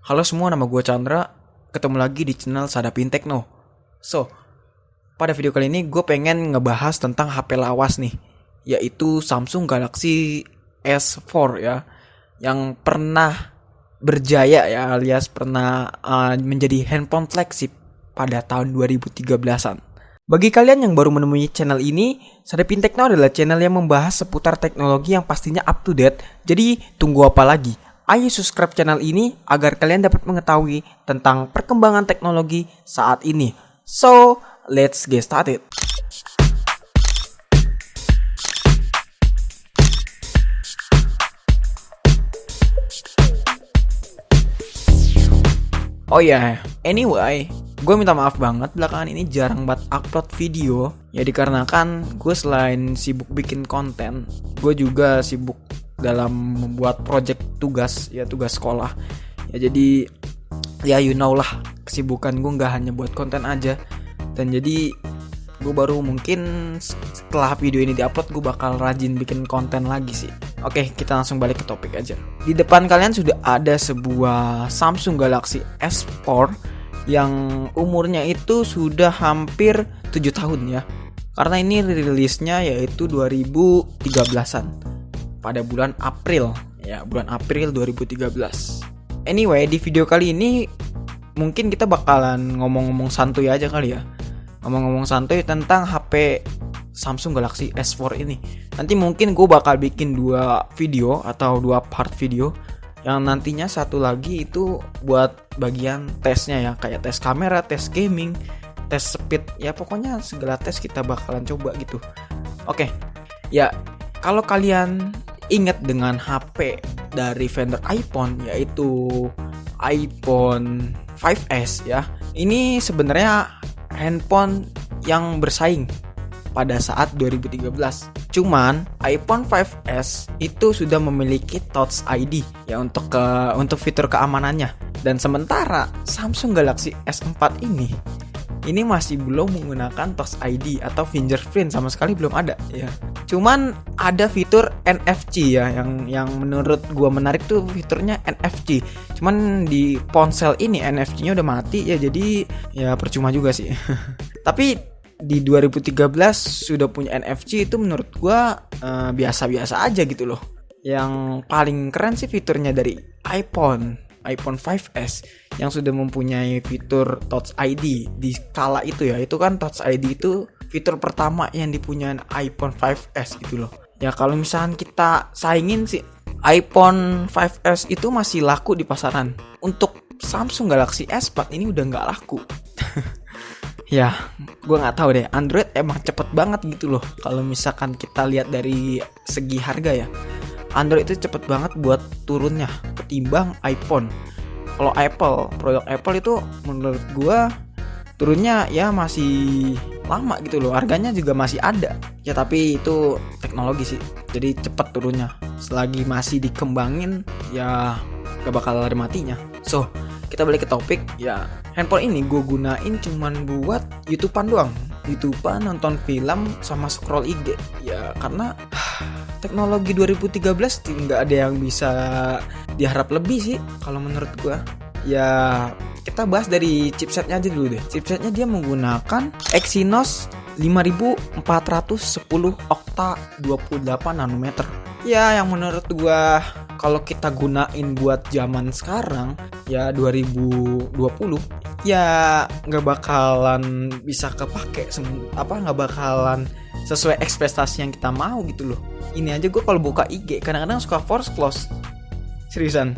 Halo semua, nama gue Chandra. Ketemu lagi di channel Sadapin Tekno. Pada video kali ini gue pengen ngebahas tentang HP lawas nih, yaitu Samsung Galaxy S4 ya, yang pernah berjaya ya, alias pernah menjadi handphone flagship pada tahun 2013-an. Bagi kalian yang baru menemui channel ini, Sadapin Tekno adalah channel yang membahas seputar teknologi yang pastinya up to date. Jadi tunggu apa lagi? Ayo subscribe channel ini agar kalian dapat mengetahui tentang perkembangan teknologi saat ini. So, let's get started. Oh ya, anyway, gue minta maaf banget belakangan ini jarang banget upload video. Ya dikarenakan gue selain sibuk bikin konten, gue juga sibuk dalam membuat project tugas sekolah. Ya jadi ya you know lah, kesibukan gue gak hanya buat konten aja. Dan jadi gue baru mungkin setelah video ini diupload gue bakal rajin bikin konten lagi sih. Oke, kita langsung balik ke topik aja. Di depan kalian sudah ada sebuah Samsung Galaxy S4 yang umurnya itu sudah hampir 7 tahun ya. Karena ini rilisnya yaitu 2013-an pada bulan April ya, bulan April 2013. Anyway, di video kali ini mungkin kita bakalan ngomong-ngomong santuy aja kali ya. Ngomong-ngomong santuy tentang HP Samsung Galaxy S4 ini. Nanti mungkin gue bakal bikin 2 video atau 2 part video, yang nantinya satu lagi itu buat bagian tesnya ya, kayak tes kamera, tes gaming, tes speed, ya pokoknya segala tes kita bakalan coba gitu. Oke, ya kalau kalian ingat dengan HP dari vendor iPhone, yaitu iPhone 5S ya, ini sebenarnya handphone yang bersaing pada saat 2013. Cuman iPhone 5S itu sudah memiliki Touch ID ya untuk fitur keamanannya. Dan sementara Samsung Galaxy S4 ini masih belum menggunakan Touch ID atau fingerprint, sama sekali belum ada ya. Cuman ada fitur NFC ya, yang menurut gua menarik tuh fiturnya NFC. Cuman di ponsel ini NFC-nya udah mati ya, jadi ya percuma juga sih. Tapi di 2013 sudah punya NFC itu menurut gua biasa-biasa aja gitu loh. Yang paling keren sih fiturnya dari iPhone 5S yang sudah mempunyai fitur Touch ID di kala itu ya. Itu kan Touch ID itu fitur pertama yang dipunyai iPhone 5S gitu loh. Ya kalau misalkan kita saingin sih, iPhone 5S itu masih laku di pasaran. Untuk Samsung Galaxy S4 ini udah nggak laku. Ya, gue nggak tahu deh. Android emang cepet banget gitu loh. Kalau misalkan kita lihat dari segi harga ya, Android itu cepet banget buat turunnya ketimbang iPhone. Kalau produk Apple itu menurut gue turunnya ya masih lama gitu loh. Harganya juga masih ada. Ya tapi itu teknologi sih. Jadi cepet turunnya. Selagi masih dikembangin ya gak bakal ada matinya. So, kita balik ke topik ya. Handphone ini gue gunain cuman buat YouTubean doang. YouTubean, nonton film, sama scroll IG. Ya karena teknologi 2013 nggak ada yang bisa diharap lebih sih kalau menurut gue. Ya kita bahas dari chipsetnya aja dulu deh. Chipsetnya dia menggunakan Exynos 5410 Octa 28 nanometer. Ya yang menurut gue kalau kita gunain buat zaman sekarang ya 2020 ya nggak bakalan bisa kepake, nggak bakalan sesuai ekspektasi yang kita mau gitu loh. Ini aja gue kalau buka IG kadang-kadang suka force close, seriusan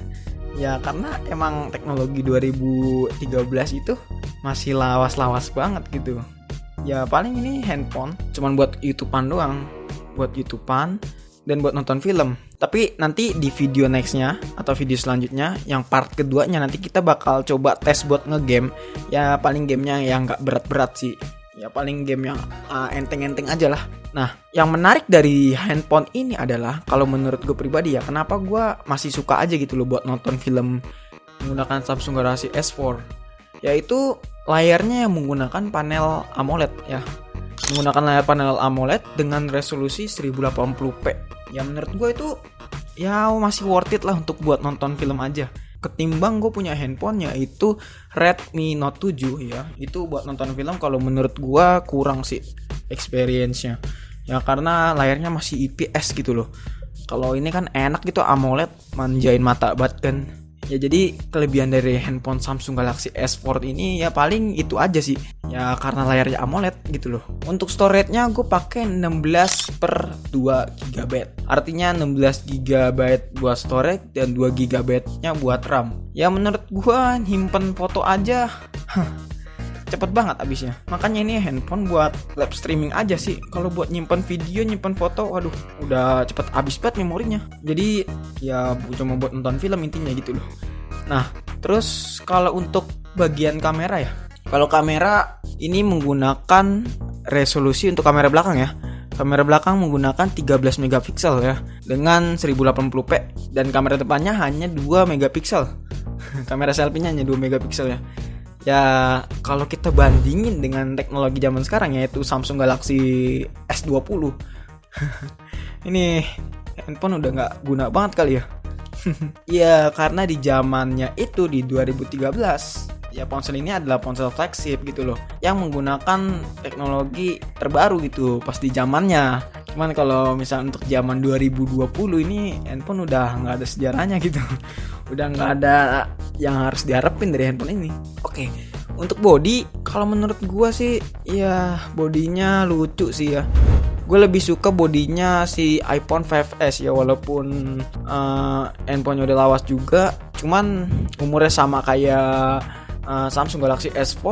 ya, karena emang teknologi 2013 itu masih lawas-lawas banget gitu. Ya paling ini handphone cuman buat YouTubean doang, buat YouTubean dan buat nonton film. Tapi nanti di video nextnya atau video selanjutnya, yang part keduanya, nanti kita bakal coba tes buat ngegame. Ya paling gamenya yang gak berat-berat sih. Ya paling game yang enteng-enteng aja lah. Nah, yang menarik dari handphone ini adalah, kalau menurut gue pribadi ya, kenapa gue masih suka aja gitu loh buat nonton film menggunakan Samsung Galaxy S4. Yaitu layarnya yang menggunakan panel AMOLED ya. Menggunakan layar panel AMOLED dengan resolusi 1080p. Ya menurut gue itu ya masih worth it lah untuk buat nonton film aja. ketimbang gue punya handphone yaitu Redmi Note 7 ya. Itu buat nonton film kalau menurut gue kurang sih experience-nya. Ya karena layarnya masih IPS gitu loh. Kalau ini kan enak gitu AMOLED, manjain mata banget kan. Ya jadi kelebihan dari handphone Samsung Galaxy S4 ini ya paling itu aja sih. Ya karena layarnya AMOLED gitu loh. Untuk storage-nya gue pakai 16/2 GB. Artinya 16 GB buat storage dan 2 GB-nya buat RAM. Ya menurut gue nyimpen foto aja cepet banget abisnya. Makanya ini handphone buat live streaming aja sih. Kalau buat nyimpen video, nyimpen foto, waduh, udah cepet abis banget memorinya. Jadi ya cuma buat nonton film intinya gitu loh. Nah, terus kalau untuk bagian kamera ya. Kalau kamera ini menggunakan resolusi untuk kamera belakang ya. Kamera belakang menggunakan 13 megapiksel ya dengan 1080p dan kamera depannya hanya 2 megapiksel. Kamera selfie-nya hanya 2 megapiksel ya. Ya kalau kita bandingin dengan teknologi zaman sekarang yaitu Samsung Galaxy S20 ini handphone udah gak guna banget kali ya. Ya karena di zamannya itu di 2013 ya ponsel ini adalah ponsel flagship gitu loh yang menggunakan teknologi terbaru gitu pas di zamannya. Cuman kalau misalnya untuk zaman 2020 ini handphone udah gak ada sejarahnya gitu. Udah gak ada yang harus diharapin dari handphone ini. Oke, untuk body kalau menurut gue sih ya bodinya lucu sih ya. Gue lebih suka bodinya si iPhone 5s ya walaupun handphonenya udah lawas juga. Cuman umurnya sama kayak Samsung Galaxy S4.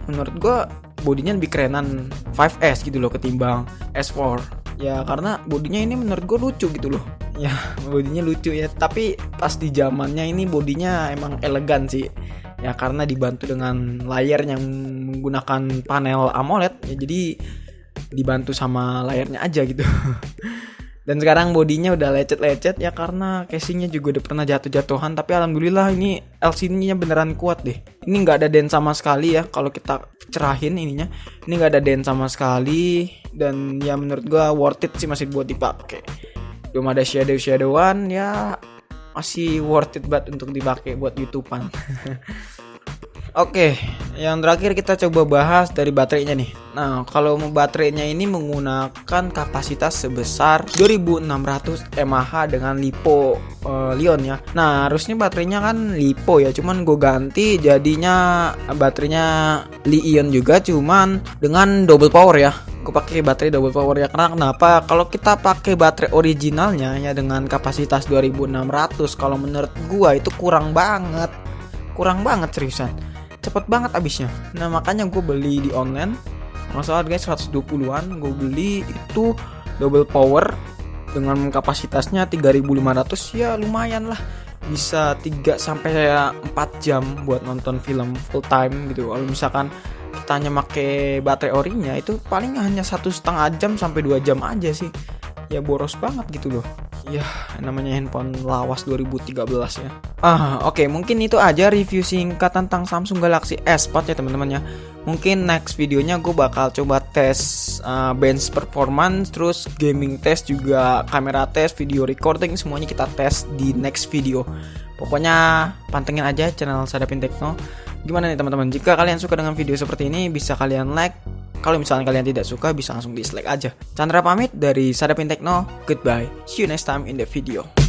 Menurut gue bodinya lebih kerenan 5s gitu loh ketimbang S4. Ya karena bodinya ini menurut gue lucu gitu loh. Ya bodinya lucu ya. Tapi pas di zamannya ini bodinya emang elegan sih. Ya karena dibantu dengan layar yang menggunakan panel AMOLED ya, jadi dibantu sama layarnya aja gitu. Dan sekarang bodinya udah lecet-lecet ya karena casingnya juga udah pernah jatuh-jatuhan. Tapi alhamdulillah ini LCD-nya beneran kuat deh. Ini nggak ada dent sama sekali ya kalau kita cerahin ininya. Ini nggak ada dent sama sekali dan ya menurut gua worth it sih masih buat dipakai. Belum ada shadow-shadowan ya masih worth it banget untuk dipakai buat YouTubean. Oke, yang terakhir kita coba bahas dari baterainya nih. Nah, kalau baterainya ini menggunakan kapasitas sebesar 2600 mAh dengan lipo Li-ion ya. Nah, harusnya baterainya kan lipo ya, cuman gue ganti jadinya baterainya Li-ion juga, cuman dengan double power ya. Gue pakai baterai double power ya. Karena kenapa? Kalau kita pakai baterai originalnya ya dengan kapasitas 2600, kalau menurut gue itu kurang banget seriusan. Cepet banget abisnya. Nah makanya gue beli di online, masalah harganya 120-an. Gue beli itu double power dengan kapasitasnya 3500. Ya lumayan lah, bisa 3-4 jam buat nonton film full time gitu. Kalau misalkan kita hanya pakai baterai orinya itu paling hanya 1,5 jam sampai 2 jam aja sih. Ya boros banget gitu loh. Ya namanya handphone lawas 2013 ya. Oke, mungkin itu aja review singkat tentang Samsung Galaxy S4 ya teman-teman ya. Mungkin next videonya gue bakal coba tes bench performance, terus gaming test juga, kamera test, video recording, semuanya kita tes di next video. Pokoknya pantengin aja channel Sadapin Tekno. Gimana nih teman-teman, jika kalian suka dengan video seperti ini bisa kalian like. Kalau misalnya kalian tidak suka bisa langsung dislike aja. Chandra pamit dari Sadapin Tekno. Goodbye. See you next time in the video.